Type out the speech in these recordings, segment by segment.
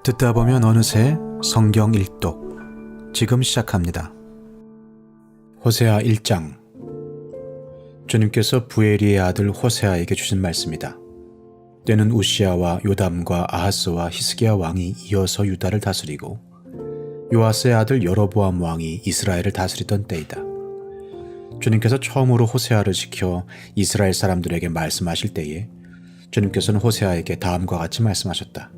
듣다 보면 어느새 성경 일독 지금 시작합니다. 호세아 1장. 주님께서 부에리의 아들 호세아에게 주신 말씀이다. 때는 우시아와 요담과 아하스와 히스기야 왕이 이어서 유다를 다스리고 요아스의 아들 여로보암 왕이 이스라엘을 다스리던 때이다. 주님께서 처음으로 호세아를 시켜 이스라엘 사람들에게 말씀하실 때에 주님께서는 호세아에게 다음과 같이 말씀하셨다.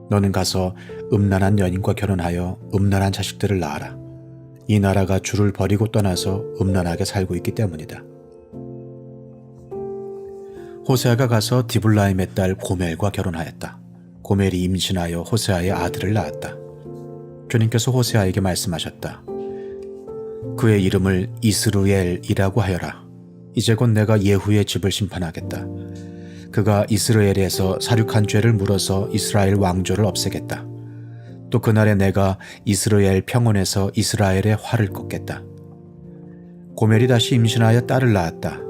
너는 가서 음란한 여인과 결혼하여 음란한 자식들을 낳아라. 이 나라가 주를 버리고 떠나서 음란하게 살고 있기 때문이다. 호세아가 가서 디블라임의 딸 고멜과 결혼하였다. 고멜이 임신하여 호세아의 아들을 낳았다. 주님께서 호세아에게 말씀하셨다. 그의 이름을 이스루엘이라고 하여라. 이제 곧 내가 예후의 집을 심판하겠다. 그가 이스라엘에서 사륙한 죄를 물어서 이스라엘 왕조를 없애겠다. 또 그날에 내가 이스라엘 평원에서 이스라엘의 활을 꺾겠다. 고멜이 다시 임신하여 딸을 낳았다.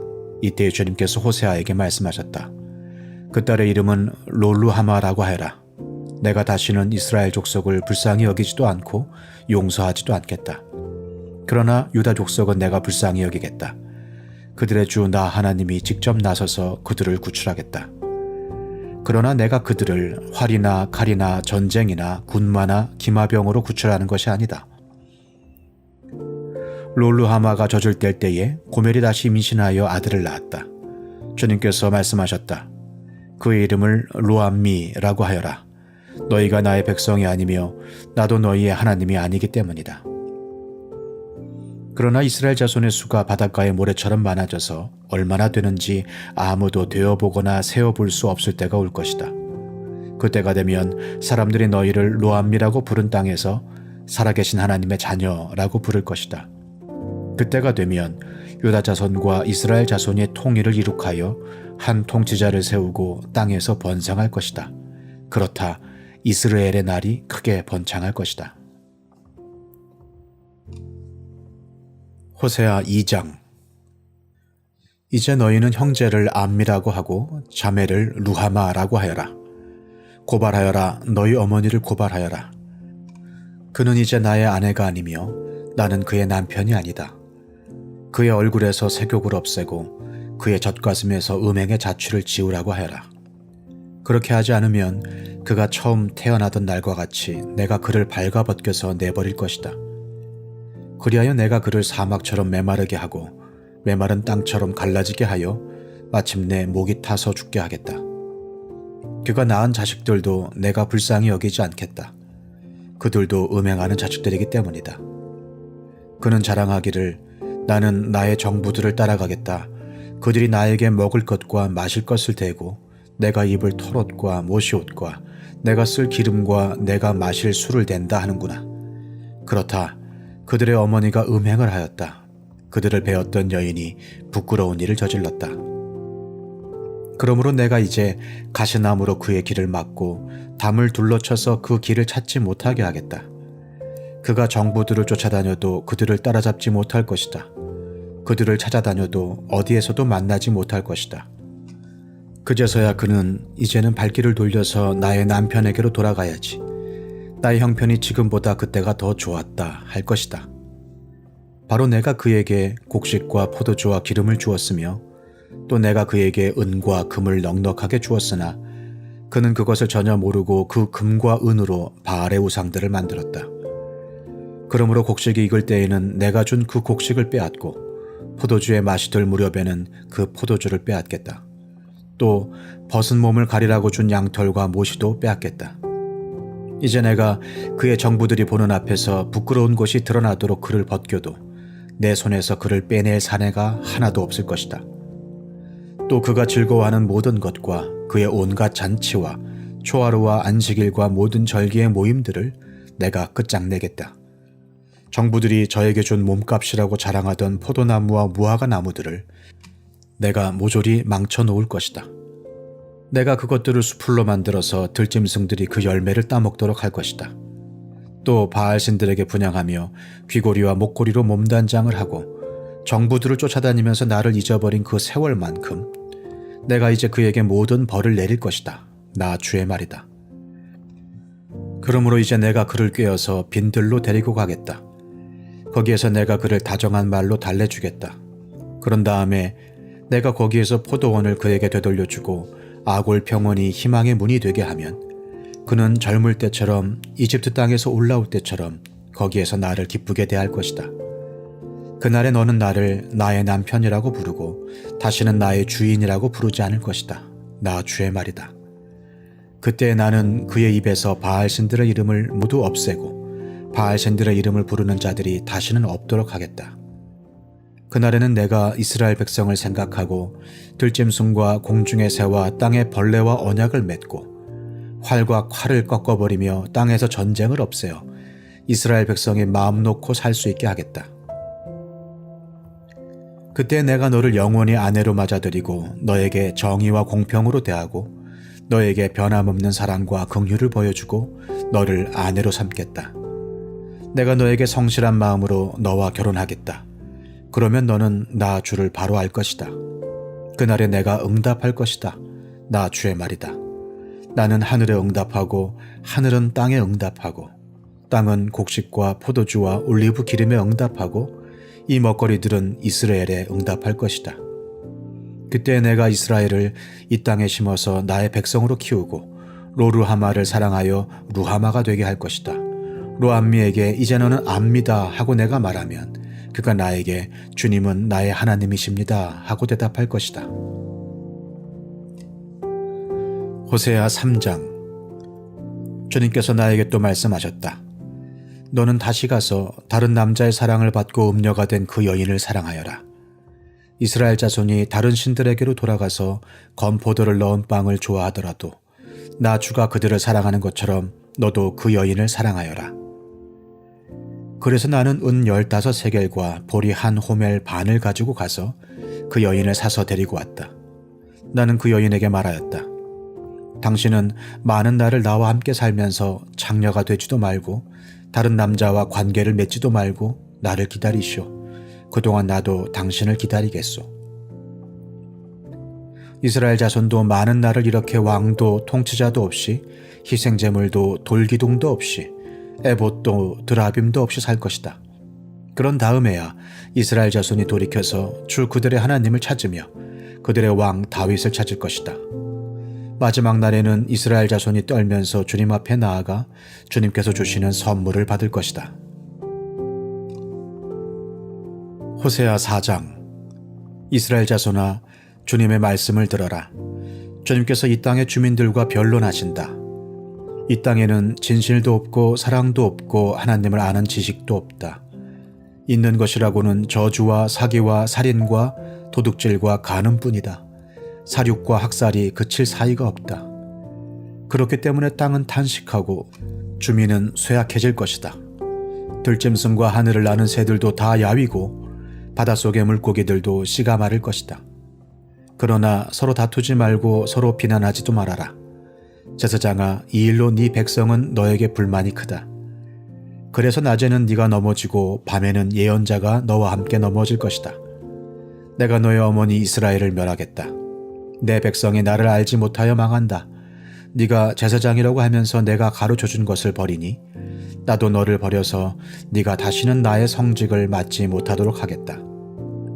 이때 주님께서 호세아에게 말씀하셨다. 그 딸의 이름은 롤루하마라고 하여라. 내가 다시는 이스라엘 족속을 불쌍히 여기지도 않고 용서하지도 않겠다. 그러나 유다 족속은 내가 불쌍히 여기겠다. 그들의 주 나 하나님이 직접 나서서 그들을 구출하겠다. 그러나 내가 그들을 활이나 칼이나 전쟁이나 군마나 기마병으로 구출하는 것이 아니다. 롤루하마가 젖을 뗄 때에 고멜이 다시 임신하여 아들을 낳았다. 주님께서 말씀하셨다. 그의 이름을 로암미라고 하여라. 너희가 나의 백성이 아니며 나도 너희의 하나님이 아니기 때문이다. 그러나 이스라엘 자손의 수가 바닷가의 모래처럼 많아져서 얼마나 되는지 아무도 되어보거나 세어볼 수 없을 때가 올 것이다. 그때가 되면 사람들이 너희를 로암미라고 부른 땅에서 살아계신 하나님의 자녀라고 부를 것이다. 그때가 되면 유다 자손과 이스라엘 자손이 통일을 이룩하여 한 통치자를 세우고 땅에서 번성할 것이다. 그렇다 이스라엘의 날이 크게 번창할 것이다. 호세아 2장. 이제 너희는 형제를 암미라고 하고 자매를 루하마라고 하여라. 고발하여라. 너희 어머니를 고발하여라. 그는 이제 나의 아내가 아니며 나는 그의 남편이 아니다. 그의 얼굴에서 색욕을 없애고 그의 젖가슴에서 음행의 자취를 지우라고 하여라. 그렇게 하지 않으면 그가 처음 태어나던 날과 같이 내가 그를 발가벗겨서 내버릴 것이다. 그리하여 내가 그를 사막처럼 메마르게 하고 메마른 땅처럼 갈라지게 하여 마침내 목이 타서 죽게 하겠다. 그가 낳은 자식들도 내가 불쌍히 여기지 않겠다. 그들도 음행하는 자식들이기 때문이다. 그는 자랑하기를 나는 나의 정부들을 따라가겠다. 그들이 나에게 먹을 것과 마실 것을 대고 내가 입을 털옷과 모시옷과 내가 쓸 기름과 내가 마실 술을 댄다 하는구나. 그렇다. 그들의 어머니가 음행을 하였다. 그들을 배웠던 여인이 부끄러운 일을 저질렀다. 그러므로 내가 이제 가시나무로 그의 길을 막고 담을 둘러쳐서 그 길을 찾지 못하게 하겠다. 그가 정부들을 쫓아다녀도 그들을 따라잡지 못할 것이다. 그들을 찾아다녀도 어디에서도 만나지 못할 것이다. 그제서야 그는 이제는 발길을 돌려서 나의 남편에게로 돌아가야지. 나의 형편이 지금보다 그때가 더 좋았다 할 것이다. 바로 내가 그에게 곡식과 포도주와 기름을 주었으며 또 내가 그에게 은과 금을 넉넉하게 주었으나 그는 그것을 전혀 모르고 그 금과 은으로 바알의 우상들을 만들었다. 그러므로 곡식이 익을 때에는 내가 준 그 곡식을 빼앗고 포도주의 맛이 들 무렵에는 그 포도주를 빼앗겠다. 또 벗은 몸을 가리라고 준 양털과 모시도 빼앗겠다. 이제 내가 그의 정부들이 보는 앞에서 부끄러운 것이 드러나도록 그를 벗겨도 내 손에서 그를 빼낼 사내가 하나도 없을 것이다. 또 그가 즐거워하는 모든 것과 그의 온갖 잔치와 초하루와 안식일과 모든 절기의 모임들을 내가 끝장내겠다. 정부들이 저에게 준 몸값이라고 자랑하던 포도나무와 무화과 나무들을 내가 모조리 망쳐놓을 것이다. 내가 그것들을 수풀로 만들어서 들짐승들이 그 열매를 따먹도록 할 것이다. 또 바알신들에게 분향하며 귀고리와 목고리로 몸단장을 하고 정부들을 쫓아다니면서 나를 잊어버린 그 세월만큼 내가 이제 그에게 모든 벌을 내릴 것이다. 나 주의 말이다. 그러므로 이제 내가 그를 꿰어서 빈들로 데리고 가겠다. 거기에서 내가 그를 다정한 말로 달래주겠다. 그런 다음에 내가 거기에서 포도원을 그에게 되돌려주고 아골 평원이 희망의 문이 되게 하면 그는 젊을 때처럼 이집트 땅에서 올라올 때처럼 거기에서 나를 기쁘게 대할 것이다. 그날에 너는 나를 나의 남편이라고 부르고 다시는 나의 주인이라고 부르지 않을 것이다. 나 주의 말이다. 그때 나는 그의 입에서 바알신들의 이름을 모두 없애고 바알신들의 이름을 부르는 자들이 다시는 없도록 하겠다. 그날에는 내가 이스라엘 백성을 생각하고 들짐승과 공중의 새와 땅의 벌레와 언약을 맺고 활과 칼을 꺾어버리며 땅에서 전쟁을 없애어 이스라엘 백성이 마음 놓고 살 수 있게 하겠다. 그때 내가 너를 영원히 아내로 맞아들이고 너에게 정의와 공평으로 대하고 너에게 변함없는 사랑과 긍휼을 보여주고 너를 아내로 삼겠다. 내가 너에게 성실한 마음으로 너와 결혼하겠다. 그러면 너는 나 주를 바로 알 것이다. 그날에 내가 응답할 것이다. 나 주의 말이다. 나는 하늘에 응답하고 하늘은 땅에 응답하고 땅은 곡식과 포도주와 올리브 기름에 응답하고 이 먹거리들은 이스라엘에 응답할 것이다. 그때 내가 이스라엘을 이 땅에 심어서 나의 백성으로 키우고 로루하마를 사랑하여 루하마가 되게 할 것이다. 로암미에게 이제 너는 압니다 하고 내가 말하면 그가 나에게 주님은 나의 하나님이십니다 하고 대답할 것이다. 호세아 3장. 주님께서 나에게 또 말씀하셨다. 너는 다시 가서 다른 남자의 사랑을 받고 음녀가 된 그 여인을 사랑하여라. 이스라엘 자손이 다른 신들에게로 돌아가서 건포도를 넣은 빵을 좋아하더라도 나 주가 그들을 사랑하는 것처럼 너도 그 여인을 사랑하여라. 그래서 나는 은 15세겔과 보리 한 호멜 반을 가지고 가서 그 여인을 사서 데리고 왔다. 나는 그 여인에게 말하였다. 당신은 많은 날을 나와 함께 살면서 장녀가 되지도 말고 다른 남자와 관계를 맺지도 말고 나를 기다리시오. 그동안 나도 당신을 기다리겠소. 이스라엘 자손도 많은 날을 이렇게 왕도 통치자도 없이 희생제물도 돌기둥도 없이 에봇도 드라빔도 없이 살 것이다. 그런 다음에야 이스라엘 자손이 돌이켜서 주 그들의 하나님을 찾으며 그들의 왕 다윗을 찾을 것이다. 마지막 날에는 이스라엘 자손이 떨면서 주님 앞에 나아가 주님께서 주시는 선물을 받을 것이다. 호세아 4장. 이스라엘 자손아, 주님의 말씀을 들어라. 주님께서 이 땅의 주민들과 변론하신다. 이 땅에는 진실도 없고 사랑도 없고 하나님을 아는 지식도 없다. 있는 것이라고는 저주와 사기와 살인과 도둑질과 간음뿐이다. 사륙과 학살이 그칠 사이가 없다. 그렇기 때문에 땅은 탄식하고 주민은 쇠약해질 것이다. 들짐승과 하늘을 나는 새들도 다 야위고 바닷속의 물고기들도 씨가 마를 것이다. 그러나 서로 다투지 말고 서로 비난하지도 말아라. 제사장아, 이 일로 네 백성은 너에게 불만이 크다. 그래서 낮에는 네가 넘어지고 밤에는 예언자가 너와 함께 넘어질 것이다. 내가 너의 어머니 이스라엘을 멸하겠다. 내 백성이 나를 알지 못하여 망한다. 네가 제사장이라고 하면서 내가 가르쳐준 것을 버리니 나도 너를 버려서 네가 다시는 나의 성직을 맡지 못하도록 하겠다.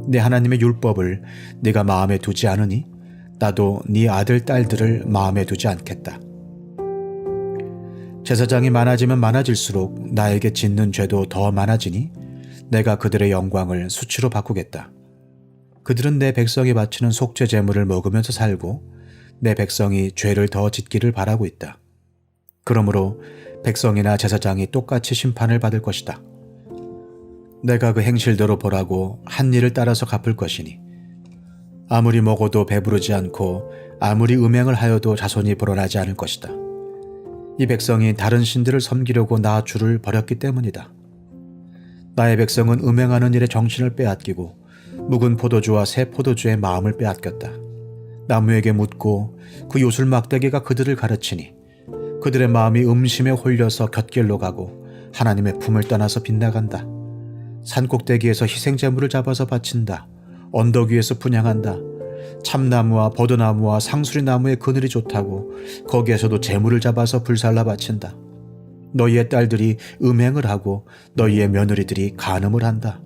네 하나님의 율법을 네가 마음에 두지 않으니 나도 네 아들 딸들을 마음에 두지 않겠다. 제사장이 많아지면 많아질수록 나에게 짓는 죄도 더 많아지니 내가 그들의 영광을 수치로 바꾸겠다. 그들은 내 백성이 바치는 속죄 제물을 먹으면서 살고 내 백성이 죄를 더 짓기를 바라고 있다. 그러므로 백성이나 제사장이 똑같이 심판을 받을 것이다. 내가 그 행실대로 보라고 한 일을 따라서 갚을 것이니 아무리 먹어도 배부르지 않고 아무리 음행을 하여도 자손이 불어나지 않을 것이다. 이 백성이 다른 신들을 섬기려고 나 주를 버렸기 때문이다. 나의 백성은 음행하는 일에 정신을 빼앗기고 묵은 포도주와 새 포도주의 마음을 빼앗겼다. 나무에게 묻고 그 요술 막대기가 그들을 가르치니 그들의 마음이 음심에 홀려서 곁길로 가고 하나님의 품을 떠나서 빗나간다. 산꼭대기에서 희생제물을 잡아서 바친다. 언덕 위에서 분향한다. 참나무와 버드나무와 상수리나무의 그늘이 좋다고 거기에서도 제물을 잡아서 불살라 바친다. 너희의 딸들이 음행을 하고 너희의 며느리들이 간음을 한다.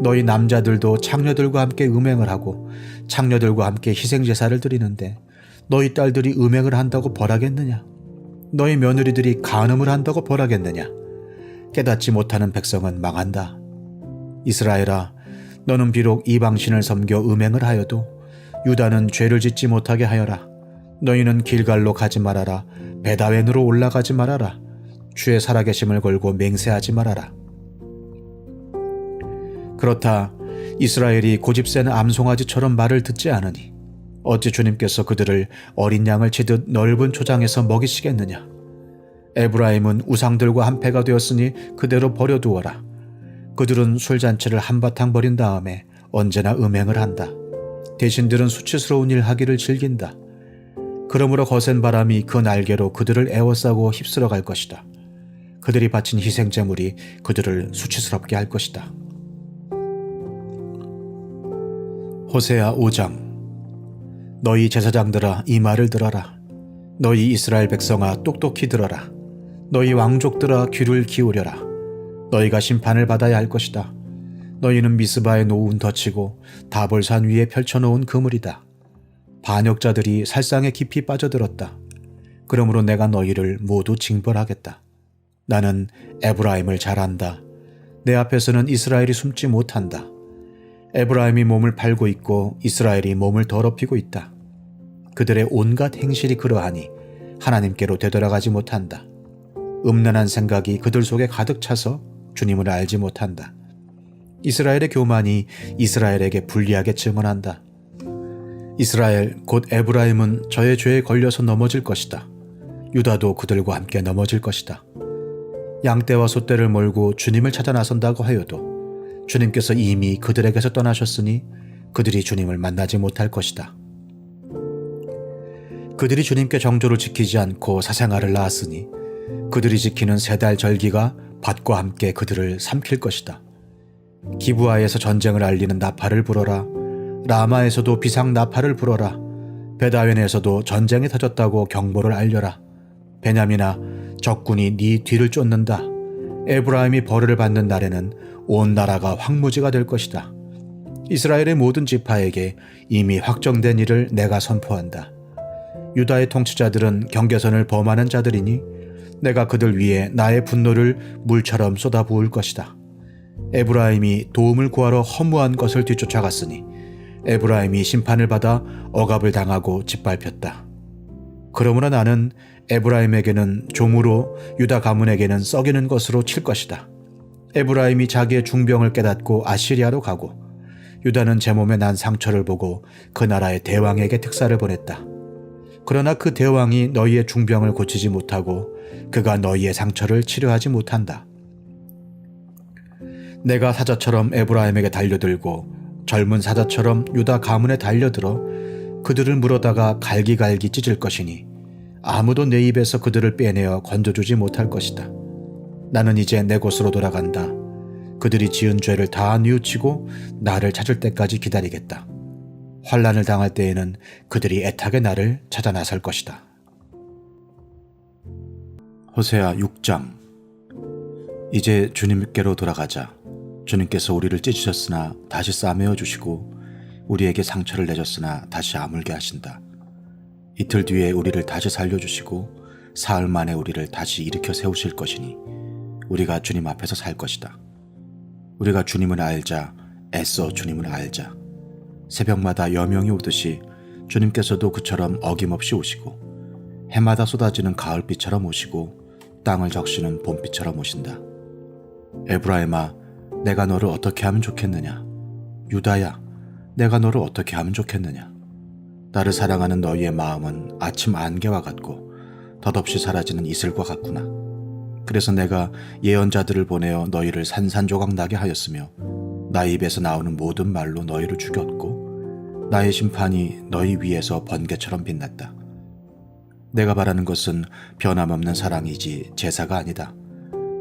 너희 남자들도 창녀들과 함께 음행을 하고 창녀들과 함께 희생제사를 드리는데 너희 딸들이 음행을 한다고 벌하겠느냐? 너희 며느리들이 간음을 한다고 벌하겠느냐? 깨닫지 못하는 백성은 망한다. 이스라엘아, 너는 비록 이방신을 섬겨 음행을 하여도 유다는 죄를 짓지 못하게 하여라. 너희는 길갈로 가지 말아라. 베다웬으로 올라가지 말아라. 주의 살아계심을 걸고 맹세하지 말아라. 그렇다 이스라엘이 고집센 암송아지처럼 말을 듣지 않으니 어찌 주님께서 그들을 어린 양을 치듯 넓은 초장에서 먹이시겠느냐. 에브라임은 우상들과 한패가 되었으니 그대로 버려두어라. 그들은 술잔치를 한바탕 버린 다음에 언제나 음행을 한다. 대신들은 수치스러운 일 하기를 즐긴다. 그러므로 거센 바람이 그 날개로 그들을 에워싸고 휩쓸어 갈 것이다. 그들이 바친 희생제물이 그들을 수치스럽게 할 것이다. 호세아 5장. 너희 제사장들아 이 말을 들어라. 너희 이스라엘 백성아 똑똑히 들어라. 너희 왕족들아 귀를 기울여라. 너희가 심판을 받아야 할 것이다. 너희는 미스바에 놓은 덫이고 다볼산 위에 펼쳐놓은 그물이다. 반역자들이 살상에 깊이 빠져들었다. 그러므로 내가 너희를 모두 징벌하겠다. 나는 에브라임을 잘 안다. 내 앞에서는 이스라엘이 숨지 못한다. 에브라임이 몸을 팔고 있고 이스라엘이 몸을 더럽히고 있다. 그들의 온갖 행실이 그러하니 하나님께로 되돌아가지 못한다. 음란한 생각이 그들 속에 가득 차서 주님을 알지 못한다. 이스라엘의 교만이 이스라엘에게 불리하게 증언한다. 이스라엘 곧 에브라임은 저의 죄에 걸려서 넘어질 것이다. 유다도 그들과 함께 넘어질 것이다. 양떼와 소떼를 몰고 주님을 찾아 나선다고 하여도 주님께서 이미 그들에게서 떠나셨으니 그들이 주님을 만나지 못할 것이다. 그들이 주님께 정조를 지키지 않고 사생아를 낳았으니 그들이 지키는 세 달 절기가 밭과 함께 그들을 삼킬 것이다. 기브아에서 전쟁을 알리는 나팔을 불어라. 라마에서도 비상 나팔을 불어라. 베다웬에서도 전쟁이 터졌다고 경보를 알려라. 베냐민아, 적군이 네 뒤를 쫓는다. 에브라임이 벌을 받는 날에는 온 나라가 황무지가 될 것이다. 이스라엘의 모든 지파에게 이미 확정된 일을 내가 선포한다. 유다의 통치자들은 경계선을 범하는 자들이니 내가 그들 위에 나의 분노를 물처럼 쏟아부을 것이다. 에브라임이 도움을 구하러 허무한 것을 뒤쫓아갔으니 에브라임이 심판을 받아 억압을 당하고 짓밟혔다. 그러므로 나는 에브라임에게는 종으로 유다 가문에게는 썩이는 것으로 칠 것이다. 에브라임이 자기의 중병을 깨닫고 아시리아로 가고 유다는 제 몸에 난 상처를 보고 그 나라의 대왕에게 특사를 보냈다. 그러나 그 대왕이 너희의 중병을 고치지 못하고 그가 너희의 상처를 치료하지 못한다. 내가 사자처럼 에브라임에게 달려들고 젊은 사자처럼 유다 가문에 달려들어 그들을 물어다가 갈기갈기 찢을 것이니 아무도 내 입에서 그들을 빼내어 건져주지 못할 것이다. 나는 이제 내 곳으로 돌아간다. 그들이 지은 죄를 다 뉘우치고 나를 찾을 때까지 기다리겠다. 환난을 당할 때에는 그들이 애타게 나를 찾아 나설 것이다. 호세아 6장. 이제 주님께로 돌아가자. 주님께서 우리를 찢으셨으나 다시 싸매어 주시고 우리에게 상처를 내셨으나 다시 아물게 하신다. 이틀 뒤에 우리를 다시 살려주시고 사흘 만에 우리를 다시 일으켜 세우실 것이니 우리가 주님 앞에서 살 것이다. 우리가 주님을 알자. 애써 주님을 알자. 새벽마다 여명이 오듯이 주님께서도 그처럼 어김없이 오시고 해마다 쏟아지는 가을비처럼 오시고 땅을 적시는 봄비처럼 오신다. 에브라임아, 내가 너를 어떻게 하면 좋겠느냐? 유다야, 내가 너를 어떻게 하면 좋겠느냐? 나를 사랑하는 너희의 마음은 아침 안개와 같고 덧없이 사라지는 이슬과 같구나. 그래서 내가 예언자들을 보내어 너희를 산산조각 나게 하였으며 나의 입에서 나오는 모든 말로 너희를 죽였고 나의 심판이 너희 위에서 번개처럼 빛났다. 내가 바라는 것은 변함없는 사랑이지 제사가 아니다.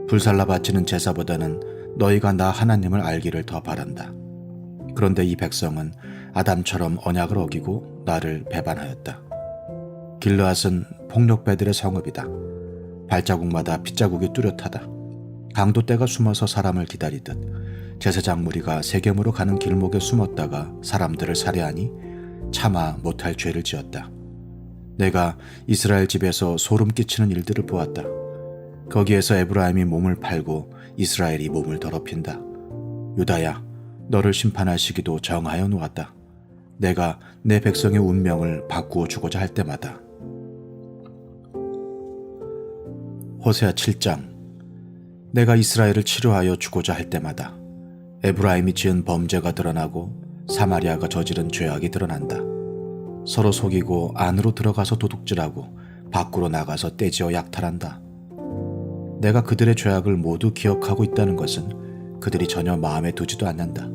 불살라 바치는 제사보다는 너희가 나 하나님을 알기를 더 바란다. 그런데 이 백성은 아담처럼 언약을 어기고 나를 배반하였다. 길르앗은 폭력배들의 성읍이다. 발자국마다 핏자국이 뚜렷하다. 강도떼가 숨어서 사람을 기다리듯 제사장 무리가 세겜으로 가는 길목에 숨었다가 사람들을 살해하니 차마 못할 죄를 지었다. 내가 이스라엘 집에서 소름 끼치는 일들을 보았다. 거기에서 에브라임이 몸을 팔고 이스라엘이 몸을 더럽힌다. 유다야, 너를 심판할 시기도 정하여 놓았다. 내가 내 백성의 운명을 바꾸어 주고자 할 때마다. 호세아 7장. 내가 이스라엘을 치료하여 주고자 할 때마다 에브라임이 지은 범죄가 드러나고 사마리아가 저지른 죄악이 드러난다. 서로 속이고 안으로 들어가서 도둑질하고 밖으로 나가서 떼지어 약탈한다. 내가 그들의 죄악을 모두 기억하고 있다는 것은 그들이 전혀 마음에 두지도 않는다.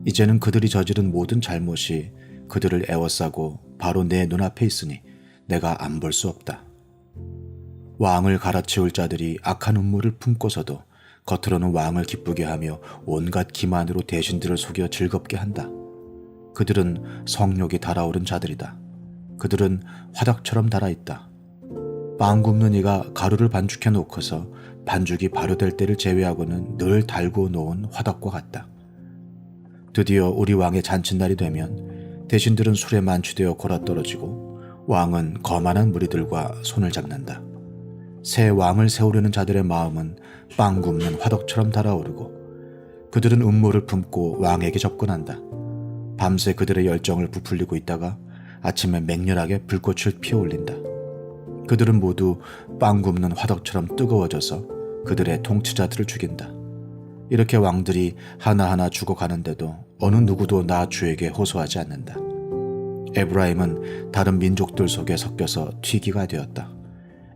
이제는 그들이 저지른 모든 잘못이 그들을 애워싸고 바로 내 눈앞에 있으니 내가 안 볼 수 없다. 왕을 갈아치울 자들이 악한 음모를 품고서도 겉으로는 왕을 기쁘게 하며 온갖 기만으로 대신들을 속여 즐겁게 한다. 그들은 성욕이 달아오른 자들이다. 그들은 화덕처럼 달아있다. 빵 굽는 이가 가루를 반죽해 놓고서 반죽이 발효될 때를 제외하고는 늘 달고 놓은 화덕과 같다. 드디어 우리 왕의 잔칫날이 되면 대신들은 술에 만취되어 골아떨어지고 왕은 거만한 무리들과 손을 잡는다. 새 왕을 세우려는 자들의 마음은 빵 굽는 화덕처럼 달아오르고 그들은 음모를 품고 왕에게 접근한다. 밤새 그들의 열정을 부풀리고 있다가 아침에 맹렬하게 불꽃을 피어올린다. 그들은 모두 빵 굽는 화덕처럼 뜨거워져서 그들의 통치자들을 죽인다. 이렇게 왕들이 하나하나 죽어가는데도 어느 누구도 나 주에게 호소하지 않는다. 에브라임은 다른 민족들 속에 섞여서 튀기가 되었다.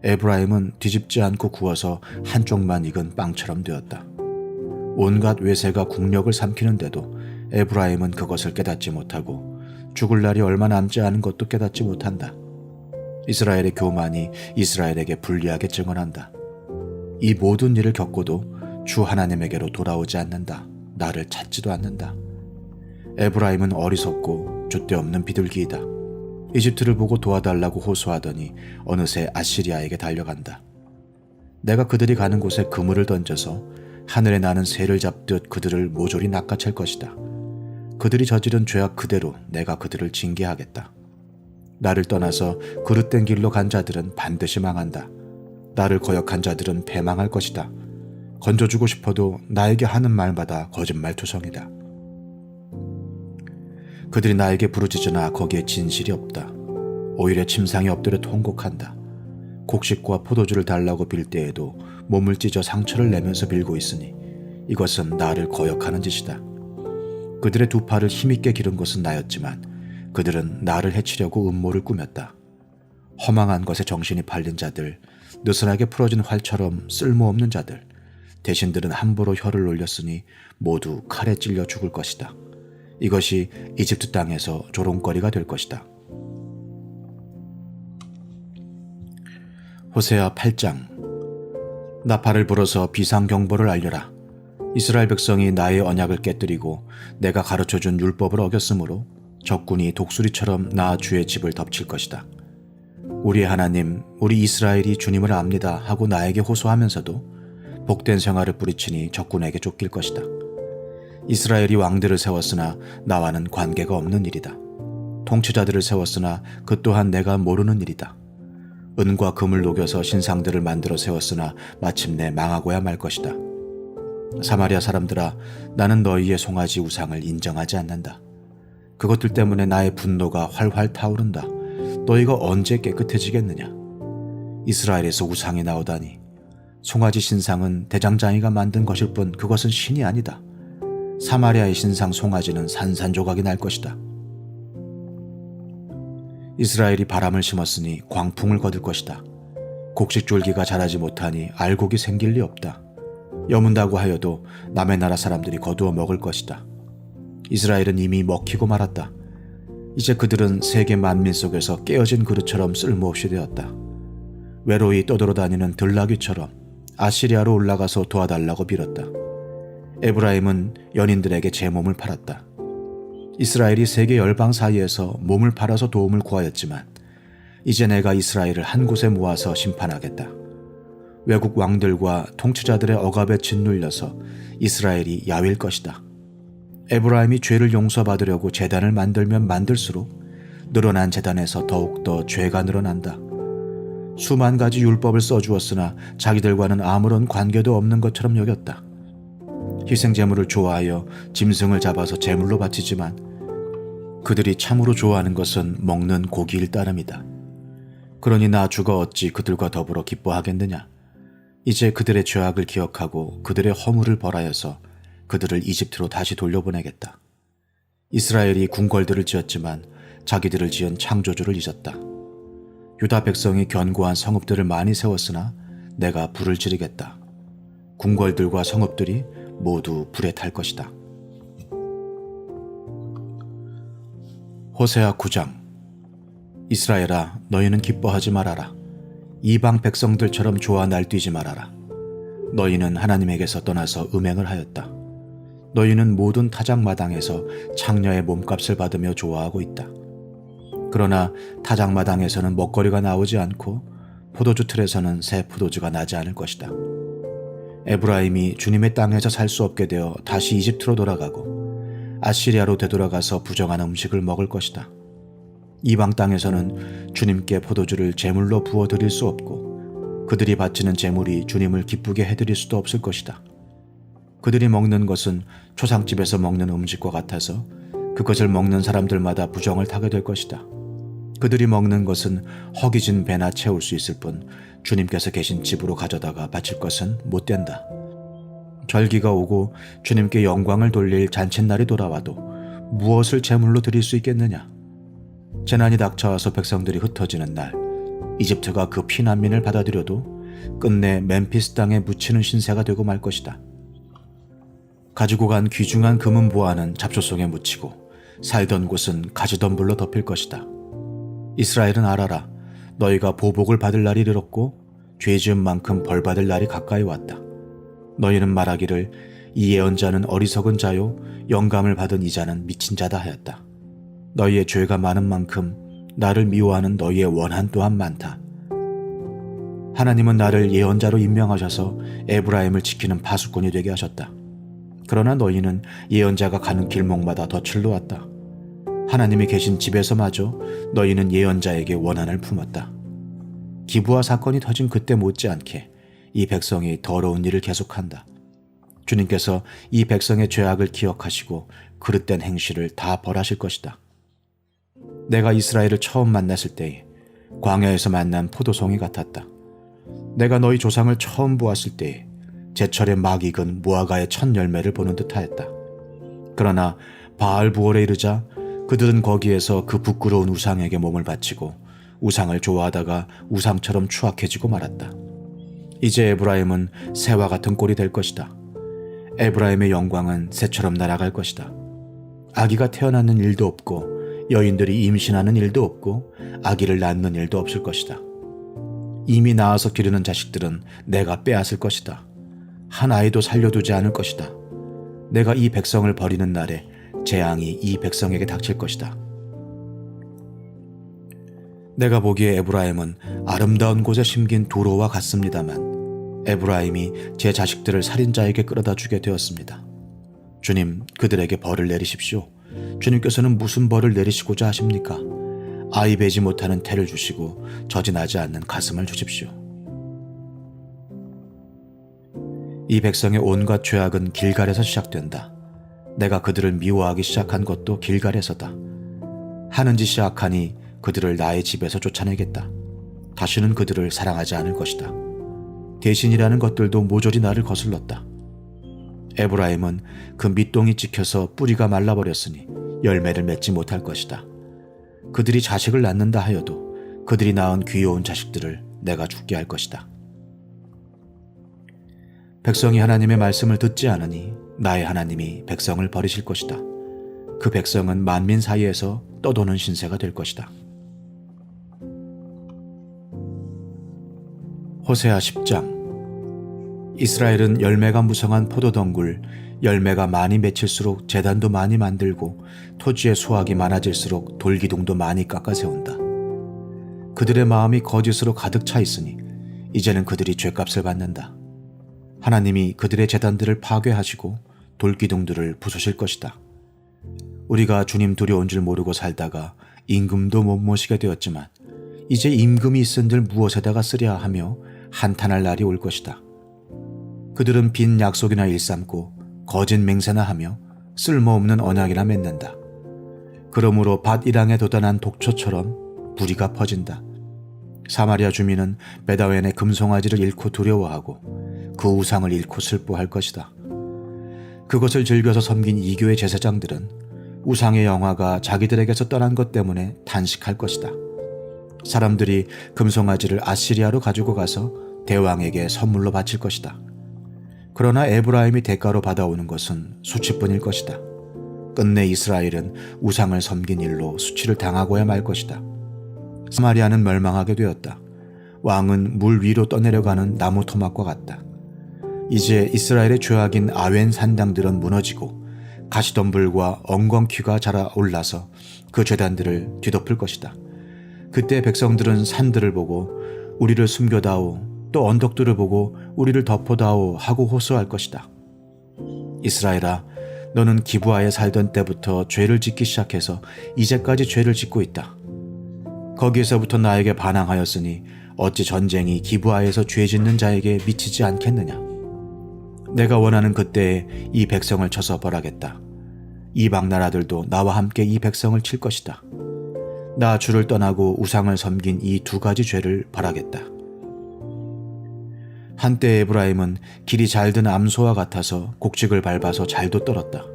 에브라임은 뒤집지 않고 구워서 한쪽만 익은 빵처럼 되었다. 온갖 외세가 국력을 삼키는데도 에브라임은 그것을 깨닫지 못하고 죽을 날이 얼마 남지 않은 것도 깨닫지 못한다. 이스라엘의 교만이 이스라엘에게 불리하게 증언한다. 이 모든 일을 겪고도 주 하나님에게로 돌아오지 않는다. 나를 찾지도 않는다. 에브라임은 어리석고 줏대없는 비둘기이다. 이집트를 보고 도와달라고 호소하더니 어느새 아시리아에게 달려간다. 내가 그들이 가는 곳에 그물을 던져서 하늘에 나는 새를 잡듯 그들을 모조리 낚아챌 것이다. 그들이 저지른 죄악 그대로 내가 그들을 징계하겠다. 나를 떠나서 그릇된 길로 간 자들은 반드시 망한다. 나를 거역한 자들은 패망할 것이다. 건져주고 싶어도 나에게 하는 말마다 거짓말투성이다. 그들이 나에게 부르짖으나 거기에 진실이 없다. 오히려 침상에 엎드려 통곡한다. 곡식과 포도주를 달라고 빌 때에도 몸을 찢어 상처를 내면서 빌고 있으니 이것은 나를 거역하는 짓이다. 그들의 두 팔을 힘있게 기른 것은 나였지만 그들은 나를 해치려고 음모를 꾸몄다. 허망한 것에 정신이 팔린 자들, 느슨하게 풀어진 활처럼 쓸모없는 자들, 대신들은 함부로 혀를 놀렸으니 모두 칼에 찔려 죽을 것이다. 이것이 이집트 땅에서 조롱거리가 될 것이다. 호세아 8장. 나팔을 불어서 비상경보를 알려라. 이스라엘 백성이 나의 언약을 깨뜨리고 내가 가르쳐준 율법을 어겼으므로 적군이 독수리처럼 나 주의 집을 덮칠 것이다. 우리의 하나님, 우리 이스라엘이 주님을 압니다 하고 나에게 호소하면서도 복된 생활을 뿌리치니 적군에게 쫓길 것이다. 이스라엘이 왕들을 세웠으나 나와는 관계가 없는 일이다. 통치자들을 세웠으나 그 또한 내가 모르는 일이다. 은과 금을 녹여서 신상들을 만들어 세웠으나 마침내 망하고야 말 것이다. 사마리아 사람들아, 나는 너희의 송아지 우상을 인정하지 않는다. 그것들 때문에 나의 분노가 활활 타오른다. 너희가 언제 깨끗해지겠느냐? 이스라엘에서 우상이 나오다니. 송아지 신상은 대장장이가 만든 것일 뿐 그것은 신이 아니다. 사마리아의 신상 송아지는 산산조각이 날 것이다. 이스라엘이 바람을 심었으니 광풍을 거둘 것이다. 곡식줄기가 자라지 못하니 알곡이 생길 리 없다. 여문다고 하여도 남의 나라 사람들이 거두어 먹을 것이다. 이스라엘은 이미 먹히고 말았다. 이제 그들은 세계 만민 속에서 깨어진 그릇처럼 쓸모없이 되었다. 외로이 떠돌아다니는 들나귀처럼 아시리아로 올라가서 도와달라고 빌었다. 에브라임은 연인들에게 제 몸을 팔았다. 이스라엘이 세계 열방 사이에서 몸을 팔아서 도움을 구하였지만 이제 내가 이스라엘을 한 곳에 모아서 심판하겠다. 외국 왕들과 통치자들의 억압에 짓눌려서 이스라엘이 야위일 것이다. 에브라임이 죄를 용서받으려고 제단을 만들면 만들수록 늘어난 제단에서 더욱더 죄가 늘어난다. 수만 가지 율법을 써주었으나 자기들과는 아무런 관계도 없는 것처럼 여겼다. 희생제물을 좋아하여 짐승을 잡아서 제물로 바치지만 그들이 참으로 좋아하는 것은 먹는 고기일 따름이다. 그러니 나 주가 어찌 그들과 더불어 기뻐하겠느냐. 이제 그들의 죄악을 기억하고 그들의 허물을 벌하여서 그들을 이집트로 다시 돌려보내겠다. 이스라엘이 궁궐들을 지었지만 자기들을 지은 창조주를 잊었다. 유다 백성이 견고한 성읍들을 많이 세웠으나 내가 불을 지르겠다. 궁궐들과 성읍들이 모두 불에 탈 것이다. 호세아 9장. 이스라엘아, 너희는 기뻐하지 말아라. 이방 백성들처럼 좋아 날뛰지 말아라. 너희는 하나님에게서 떠나서 음행을 하였다. 너희는 모든 타작마당에서 창녀의 몸값을 받으며 좋아하고 있다. 그러나 타작마당에서는 먹거리가 나오지 않고 포도주 틀에서는 새 포도주가 나지 않을 것이다. 에브라임이 주님의 땅에서 살 수 없게 되어 다시 이집트로 돌아가고 아시리아로 되돌아가서 부정한 음식을 먹을 것이다. 이방 땅에서는 주님께 포도주를 제물로 부어 드릴 수 없고 그들이 바치는 제물이 주님을 기쁘게 해드릴 수도 없을 것이다. 그들이 먹는 것은 초상집에서 먹는 음식과 같아서 그것을 먹는 사람들마다 부정을 타게 될 것이다. 그들이 먹는 것은 허기진 배나 채울 수 있을 뿐 주님께서 계신 집으로 가져다가 바칠 것은 못 된다. 절기가 오고 주님께 영광을 돌릴 잔칫날이 돌아와도 무엇을 제물로 드릴 수 있겠느냐? 재난이 닥쳐와서 백성들이 흩어지는 날, 이집트가 그 피난민을 받아들여도 끝내 멤피스 땅에 묻히는 신세가 되고 말 것이다. 가지고 간 귀중한 금은 보화는 잡초속에 묻히고 살던 곳은 가지덤불로 덮일 것이다. 이스라엘은 알아라. 너희가 보복을 받을 날이 이르렀고 죄 지은 만큼 벌받을 날이 가까이 왔다. 너희는 말하기를 이 예언자는 어리석은 자요 영감을 받은 이자는 미친 자다 하였다. 너희의 죄가 많은 만큼 나를 미워하는 너희의 원한 또한 많다. 하나님은 나를 예언자로 임명하셔서 에브라임을 지키는 파수꾼이 되게 하셨다. 그러나 너희는 예언자가 가는 길목마다 덫을 놓았다. 하나님이 계신 집에서마저 너희는 예언자에게 원한을 품었다. 기브아 사건이 터진 그때 못지않게 이 백성이 더러운 일을 계속한다. 주님께서 이 백성의 죄악을 기억하시고 그릇된 행실을 다 벌하실 것이다. 내가 이스라엘을 처음 만났을 때에 광야에서 만난 포도송이 같았다. 내가 너희 조상을 처음 보았을 때에 제철에 막 익은 무화과의 첫 열매를 보는 듯하였다. 그러나 바알부올에 이르자 그들은 거기에서 그 부끄러운 우상에게 몸을 바치고 우상을 좋아하다가 우상처럼 추악해지고 말았다. 이제 에브라임은 새와 같은 꼴이 될 것이다. 에브라임의 영광은 새처럼 날아갈 것이다. 아기가 태어나는 일도 없고 여인들이 임신하는 일도 없고 아기를 낳는 일도 없을 것이다. 이미 낳아서 기르는 자식들은 내가 빼앗을 것이다. 한 아이도 살려두지 않을 것이다. 내가 이 백성을 버리는 날에 재앙이 이 백성에게 닥칠 것이다. 내가 보기에 에브라임은 아름다운 곳에 심긴 도로와 같습니다만 에브라임이 제 자식들을 살인자에게 끌어다 주게 되었습니다. 주님, 그들에게 벌을 내리십시오. 주님께서는 무슨 벌을 내리시고자 하십니까? 아이 베지 못하는 태를 주시고 저진하지 않는 가슴을 주십시오. 이 백성의 온갖 죄악은 길갈에서 시작된다. 내가 그들을 미워하기 시작한 것도 길갈에서다. 하는 짓이 악하니 그들을 나의 집에서 쫓아내겠다. 다시는 그들을 사랑하지 않을 것이다. 대신이라는 것들도 모조리 나를 거슬렀다. 에브라임은 그 밑동이 찍혀서 뿌리가 말라버렸으니 열매를 맺지 못할 것이다. 그들이 자식을 낳는다 하여도 그들이 낳은 귀여운 자식들을 내가 죽게 할 것이다. 백성이 하나님의 말씀을 듣지 않으니 나의 하나님이 백성을 버리실 것이다. 그 백성은 만민 사이에서 떠도는 신세가 될 것이다. 호세아 10장. 이스라엘은 열매가 무성한 포도덩굴, 열매가 많이 맺힐수록 제단도 많이 만들고 토지의 수확이 많아질수록 돌기둥도 많이 깎아 세운다. 그들의 마음이 거짓으로 가득 차 있으니 이제는 그들이 죄값을 받는다. 하나님이 그들의 제단들을 파괴하시고 돌기둥들을 부수실 것이다. 우리가 주님 두려운 줄 모르고 살다가 임금도 못 모시게 되었지만 이제 임금이 있은들 무엇에다가 쓰랴 하며 한탄할 날이 올 것이다. 그들은 빈 약속이나 일삼고 거짓 맹세나 하며 쓸모없는 언약이나 맺는다. 그러므로 밭 일항에 돋아난 독초처럼 불의가 퍼진다. 사마리아 주민은 베다웬의 금송아지를 잃고 두려워하고 그 우상을 잃고 슬퍼할 것이다. 그것을 즐겨서 섬긴 이교의 제사장들은 우상의 영화가 자기들에게서 떠난 것 때문에 탄식할 것이다. 사람들이 금송아지를 아시리아로 가지고 가서 대왕에게 선물로 바칠 것이다. 그러나 에브라임이 대가로 받아오는 것은 수치뿐일 것이다. 끝내 이스라엘은 우상을 섬긴 일로 수치를 당하고야 말 것이다. 사마리아는 멸망하게 되었다. 왕은 물 위로 떠내려가는 나무 토막과 같다. 이제 이스라엘의 죄악인 아웬 산당들은 무너지고 가시덤불과 엉겅퀴가 자라 올라서 그 죄단들을 뒤덮을 것이다. 그때 백성들은 산들을 보고 우리를 숨겨다오, 또 언덕들을 보고 우리를 덮어다오 하고 호소할 것이다. 이스라엘아, 너는 기브아에 살던 때부터 죄를 짓기 시작해서 이제까지 죄를 짓고 있다. 거기에서부터 나에게 반항하였으니 어찌 전쟁이 기브아에서 죄 짓는 자에게 미치지 않겠느냐. 내가 원하는 그때에 이 백성을 쳐서 벌하겠다. 이방 나라들도 나와 함께 이 백성을 칠 것이다. 나 주를 떠나고 우상을 섬긴 이 두 가지 죄를 벌하겠다. 한때 에브라임은 길이 잘든 암소와 같아서 곡식을 밟아서 잘도 떨었다.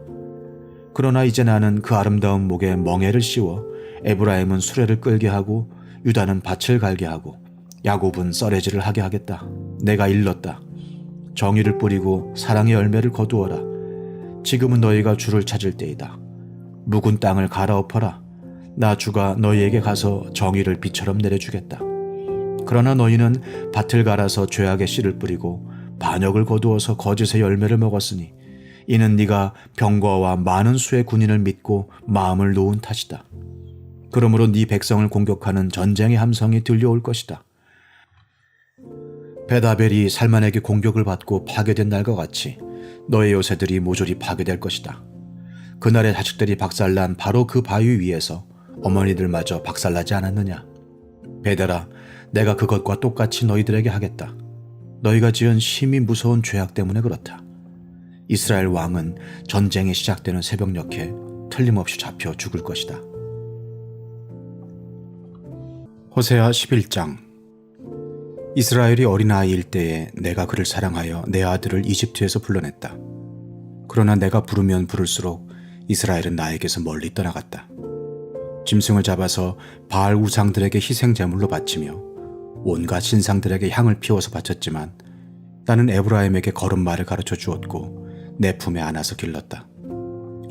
그러나 이제 나는 그 아름다운 목에 멍에를 씌워 에브라임은 수레를 끌게 하고 유다는 밭을 갈게 하고 야곱은 썰매질을 하게 하겠다. 내가 일렀다. 정의를 뿌리고 사랑의 열매를 거두어라. 지금은 너희가 주를 찾을 때이다. 묵은 땅을 갈아엎어라. 나 주가 너희에게 가서 정의를 비처럼 내려주겠다. 그러나 너희는 밭을 갈아서 죄악의 씨를 뿌리고 반역을 거두어서 거짓의 열매를 먹었으니 이는 네가 병거와 많은 수의 군인을 믿고 마음을 놓은 탓이다. 그러므로 네 백성을 공격하는 전쟁의 함성이 들려올 것이다. 베다벨이 살만에게 공격을 받고 파괴된 날과 같이 너의 요새들이 모조리 파괴될 것이다. 그날의 자식들이 박살난 바로 그 바위 위에서 어머니들마저 박살나지 않았느냐. 베델아, 내가 그것과 똑같이 너희들에게 하겠다. 너희가 지은 심히 무서운 죄악 때문에 그렇다. 이스라엘 왕은 전쟁이 시작되는 새벽녘에 틀림없이 잡혀 죽을 것이다. 호세아 11장. 이스라엘이 어린아이일 때에 내가 그를 사랑하여 내 아들을 이집트에서 불러냈다. 그러나 내가 부르면 부를수록 이스라엘은 나에게서 멀리 떠나갔다. 짐승을 잡아서 바알 우상들에게 희생제물로 바치며 온갖 신상들에게 향을 피워서 바쳤지만 나는 에브라임에게 걸음마를 가르쳐 주었고 내 품에 안아서 길렀다.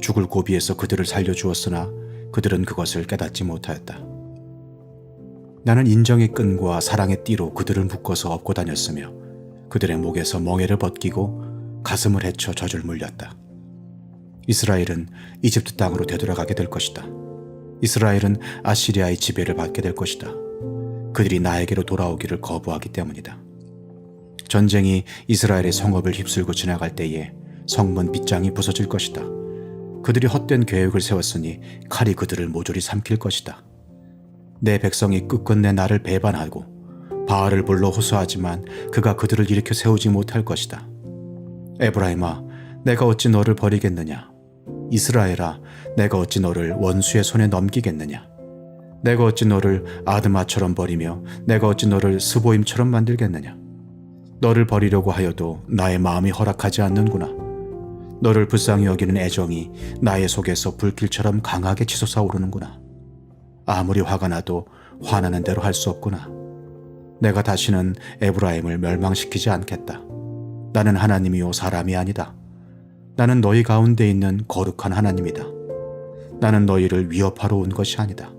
죽을 고비에서 그들을 살려주었으나 그들은 그것을 깨닫지 못하였다. 나는 인정의 끈과 사랑의 띠로 그들을 묶어서 업고 다녔으며 그들의 목에서 멍에를 벗기고 가슴을 헤쳐 젖을 물렸다. 이스라엘은 이집트 땅으로 되돌아가게 될 것이다. 이스라엘은 아시리아의 지배를 받게 될 것이다. 그들이 나에게로 돌아오기를 거부하기 때문이다. 전쟁이 이스라엘의 성읍을 휩쓸고 지나갈 때에 성문 빗장이 부서질 것이다. 그들이 헛된 계획을 세웠으니 칼이 그들을 모조리 삼킬 것이다. 내 백성이 끝끝내 나를 배반하고 바알을 불러 호소하지만 그가 그들을 일으켜 세우지 못할 것이다. 에브라임아, 내가 어찌 너를 버리겠느냐. 이스라엘아, 내가 어찌 너를 원수의 손에 넘기겠느냐. 내가 어찌 너를 아드마처럼 버리며 내가 어찌 너를 스보임처럼 만들겠느냐. 너를 버리려고 하여도 나의 마음이 허락하지 않는구나. 너를 불쌍히 여기는 애정이 나의 속에서 불길처럼 강하게 치솟아오르는구나. 아무리 화가 나도 화나는 대로 할 수 없구나. 내가 다시는 에브라임을 멸망시키지 않겠다. 나는 하나님이요 사람이 아니다. 나는 너희 가운데 있는 거룩한 하나님이다. 나는 너희를 위협하러 온 것이 아니다.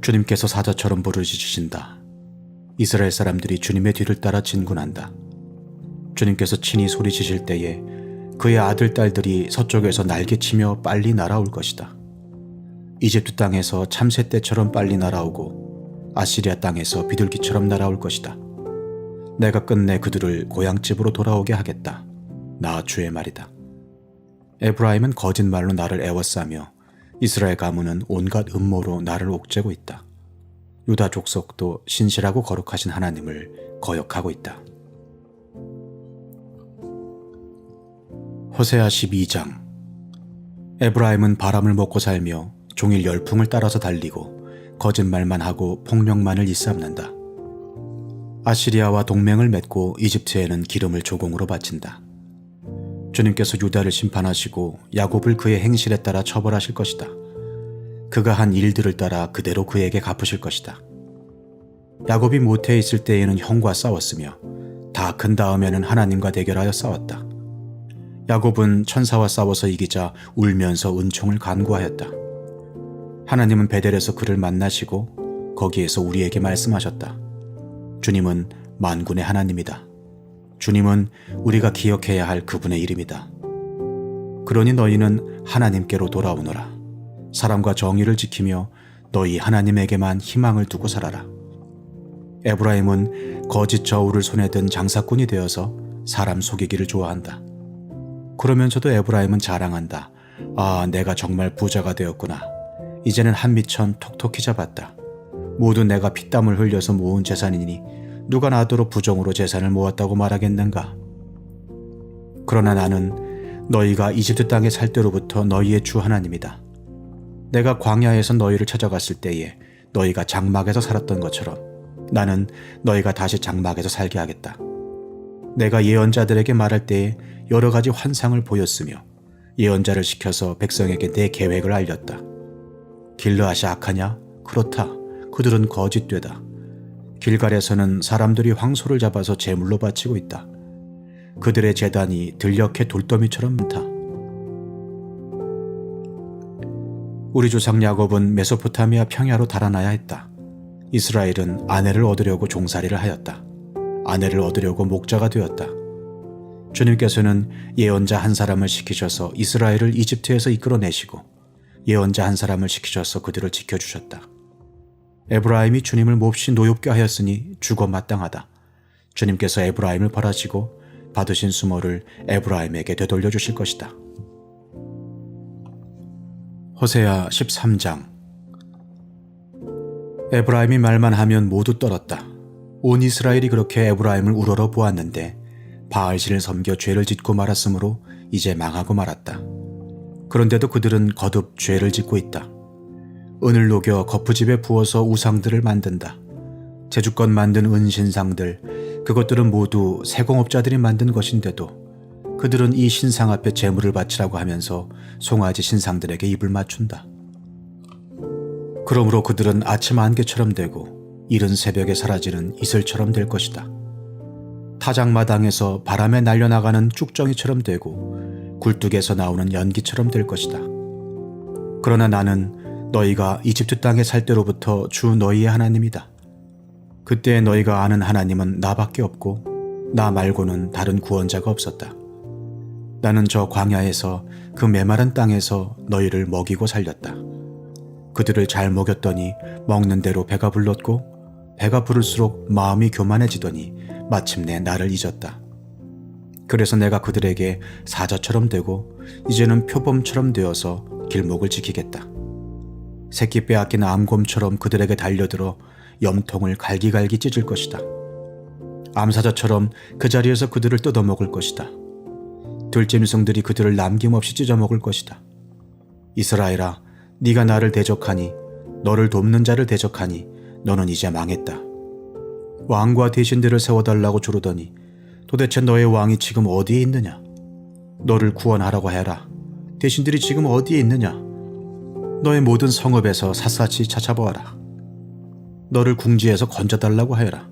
주님께서 사자처럼 부르짖으신다. 이스라엘 사람들이 주님의 뒤를 따라 진군한다. 주님께서 친히 소리치실 때에 그의 아들, 딸들이 서쪽에서 날개치며 빨리 날아올 것이다. 이집트 땅에서 참새 떼처럼 빨리 날아오고 아시리아 땅에서 비둘기처럼 날아올 것이다. 내가 끝내 그들을 고향집으로 돌아오게 하겠다. 나 주의 말이다. 에브라임은 거짓말로 나를 애워싸며 이스라엘 가문은 온갖 음모로 나를 옥죄고 있다. 유다 족속도 신실하고 거룩하신 하나님을 거역하고 있다. 호세아 12장. 에브라임은 바람을 먹고 살며 종일 열풍을 따라서 달리고 거짓말만 하고 폭력만을 일삼는다. 아시리아와 동맹을 맺고 이집트에는 기름을 조공으로 바친다. 주님께서 유다를 심판하시고 야곱을 그의 행실에 따라 처벌하실 것이다. 그가 한 일들을 따라 그대로 그에게 갚으실 것이다. 야곱이 모태에 있을 때에는 형과 싸웠으며 다 큰 다음에는 하나님과 대결하여 싸웠다. 야곱은 천사와 싸워서 이기자 울면서 은총을 간구하였다. 하나님은 베델에서 그를 만나시고 거기에서 우리에게 말씀하셨다. 주님은 만군의 하나님이다. 주님은 우리가 기억해야 할 그분의 이름이다. 그러니 너희는 하나님께로 돌아오너라. 사람과 정의를 지키며 너희 하나님에게만 희망을 두고 살아라. 에브라임은 거짓 저울을 손에 든 장사꾼이 되어서 사람 속이기를 좋아한다. 그러면서도 에브라임은 자랑한다. 아, 내가 정말 부자가 되었구나. 이제는 한 미천 톡톡히 잡았다. 모두 내가 피땀을 흘려서 모은 재산이니 누가 나더러 부정으로 재산을 모았다고 말하겠는가? 그러나 나는 너희가 이집트 땅에 살 때로부터 너희의 주 하나님이다. 내가 광야에서 너희를 찾아갔을 때에 너희가 장막에서 살았던 것처럼 나는 너희가 다시 장막에서 살게 하겠다. 내가 예언자들에게 말할 때에 여러 가지 환상을 보였으며 예언자를 시켜서 백성에게 내 계획을 알렸다. 길르앗이 악하냐? 그렇다. 그들은 거짓되다. 길갈에서는 사람들이 황소를 잡아서 제물로 바치고 있다. 그들의 제단이 들녘의 돌더미처럼 많다. 우리 조상 야곱은 메소포타미아 평야로 달아나야 했다. 이스라엘은 아내를 얻으려고 종살이를 하였다. 아내를 얻으려고 목자가 되었다. 주님께서는 예언자 한 사람을 시키셔서 이스라엘을 이집트에서 이끌어내시고 예언자 한 사람을 시키셔서 그들을 지켜주셨다. 에브라임이 주님을 몹시 노엽게 하였으니 죽어 마땅하다. 주님께서 에브라임을 벌하시고 받으신 수모를 에브라임에게 되돌려 주실 것이다. 호세아 13장. 에브라임이 말만 하면 모두 떨었다. 온 이스라엘이 그렇게 에브라임을 우러러 보았는데 바알신을 섬겨 죄를 짓고 말았으므로 이제 망하고 말았다. 그런데도 그들은 거듭 죄를 짓고 있다. 은을 녹여 거푸집에 부어서 우상들을 만든다. 제주껏 만든 은신상들, 그것들은 모두 세공업자들이 만든 것인데도 그들은 이 신상 앞에 제물을 바치라고 하면서 송아지 신상들에게 입을 맞춘다. 그러므로 그들은 아침 안개처럼 되고 이른 새벽에 사라지는 이슬처럼 될 것이다. 타작마당에서 바람에 날려나가는 쭉정이처럼 되고 굴뚝에서 나오는 연기처럼 될 것이다. 그러나 나는 너희가 이집트 땅에 살 때로부터 주 너희의 하나님이다. 그때 너희가 아는 하나님은 나밖에 없고 나 말고는 다른 구원자가 없었다. 나는 저 광야에서 그 메마른 땅에서 너희를 먹이고 살렸다. 그들을 잘 먹였더니 먹는 대로 배가 불렀고 배가 부를수록 마음이 교만해지더니 마침내 나를 잊었다. 그래서 내가 그들에게 사자처럼 되고 이제는 표범처럼 되어서 길목을 지키겠다. 새끼 빼앗긴 암곰처럼 그들에게 달려들어 염통을 갈기갈기 찢을 것이다. 암사자처럼 그 자리에서 그들을 뜯어먹을 것이다. 들짐승들이 그들을 남김없이 찢어먹을 것이다. 이스라엘아, 네가 나를 대적하니 너를 돕는 자를 대적하니 너는 이제 망했다. 왕과 대신들을 세워달라고 조르더니 도대체 너의 왕이 지금 어디에 있느냐? 너를 구원하라고 해라. 대신들이 지금 어디에 있느냐? 너의 모든 성읍에서 샅샅이 찾아보아라. 너를 궁지에서 건져달라고 하여라.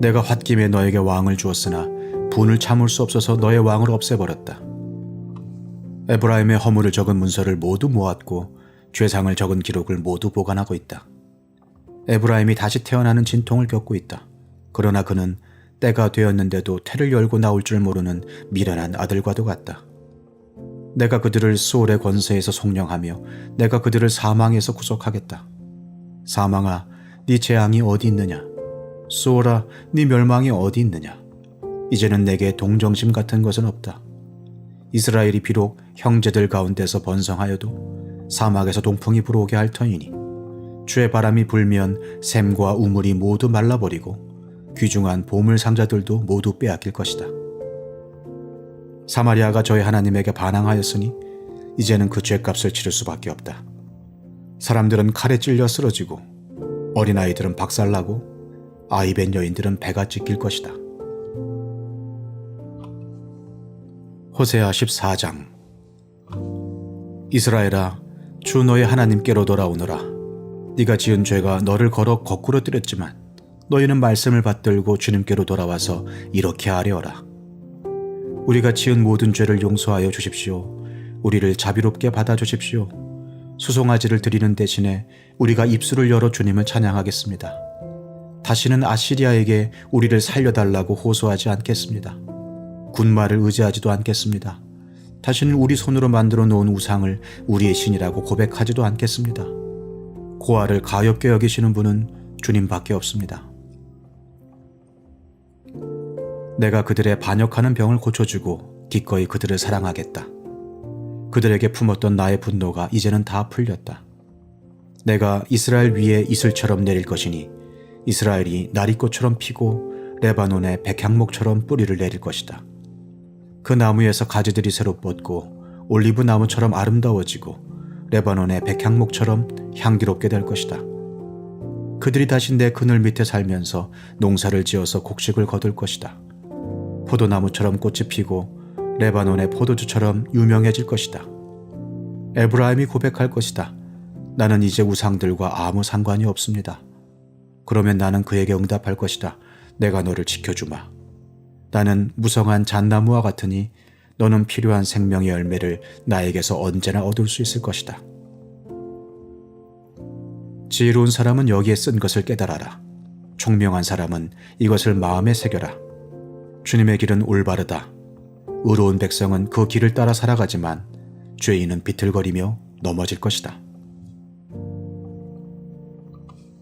내가 홧김에 너에게 왕을 주었으나 분을 참을 수 없어서 너의 왕을 없애버렸다. 에브라임의 허물을 적은 문서를 모두 모았고 죄상을 적은 기록을 모두 보관하고 있다. 에브라임이 다시 태어나는 진통을 겪고 있다. 그러나 그는 때가 되었는데도 태를 열고 나올 줄 모르는 미련한 아들과도 같다. 내가 그들을 수올의 권세에서 속령하며 내가 그들을 사망에서 구속하겠다. 사망아, 네 재앙이 어디 있느냐? 쏘라, 네 멸망이 어디 있느냐? 이제는 내게 동정심 같은 것은 없다. 이스라엘이 비록 형제들 가운데서 번성하여도 사막에서 동풍이 불어오게 할 터이니 주의 바람이 불면 샘과 우물이 모두 말라버리고 귀중한 보물 상자들도 모두 빼앗길 것이다. 사마리아가 저희 하나님에게 반항하였으니 이제는 그 죄값을 치를 수밖에 없다. 사람들은 칼에 찔려 쓰러지고 어린아이들은 박살나고 아이벤 여인들은 배가 찢길 것이다. 호세아 14장. 이스라엘아, 주 너의 하나님께로 돌아오너라. 네가 지은 죄가 너를 걸어 거꾸로 뜨렸지만 너희는 말씀을 받들고 주님께로 돌아와서 이렇게 아뢰어라. 우리가 지은 모든 죄를 용서하여 주십시오. 우리를 자비롭게 받아주십시오. 수송아지를 드리는 대신에 우리가 입술을 열어 주님을 찬양하겠습니다. 다시는 아시리아에게 우리를 살려달라고 호소하지 않겠습니다. 군말을 의지하지도 않겠습니다. 다시는 우리 손으로 만들어 놓은 우상을 우리의 신이라고 고백하지도 않겠습니다. 고아를 가엾게 여기시는 분은 주님밖에 없습니다. 내가 그들의 반역하는 병을 고쳐주고 기꺼이 그들을 사랑하겠다. 그들에게 품었던 나의 분노가 이제는 다 풀렸다. 내가 이스라엘 위에 이슬처럼 내릴 것이니 이스라엘이 나리꽃처럼 피고 레바논의 백향목처럼 뿌리를 내릴 것이다. 그 나무에서 가지들이 새로 뻗고 올리브 나무처럼 아름다워지고 레바논의 백향목처럼 향기롭게 될 것이다. 그들이 다시 내 그늘 밑에 살면서 농사를 지어서 곡식을 거둘 것이다. 포도나무처럼 꽃이 피고 레바논의 포도주처럼 유명해질 것이다. 에브라임이 고백할 것이다. 나는 이제 우상들과 아무 상관이 없습니다. 그러면 나는 그에게 응답할 것이다. 내가 너를 지켜주마. 나는 무성한 잣나무와 같으니 너는 필요한 생명의 열매를 나에게서 언제나 얻을 수 있을 것이다. 지혜로운 사람은 여기에 쓴 것을 깨달아라. 총명한 사람은 이것을 마음에 새겨라. 주님의 길은 올바르다. 의로운 백성은 그 길을 따라 살아가지만 죄인은 비틀거리며 넘어질 것이다.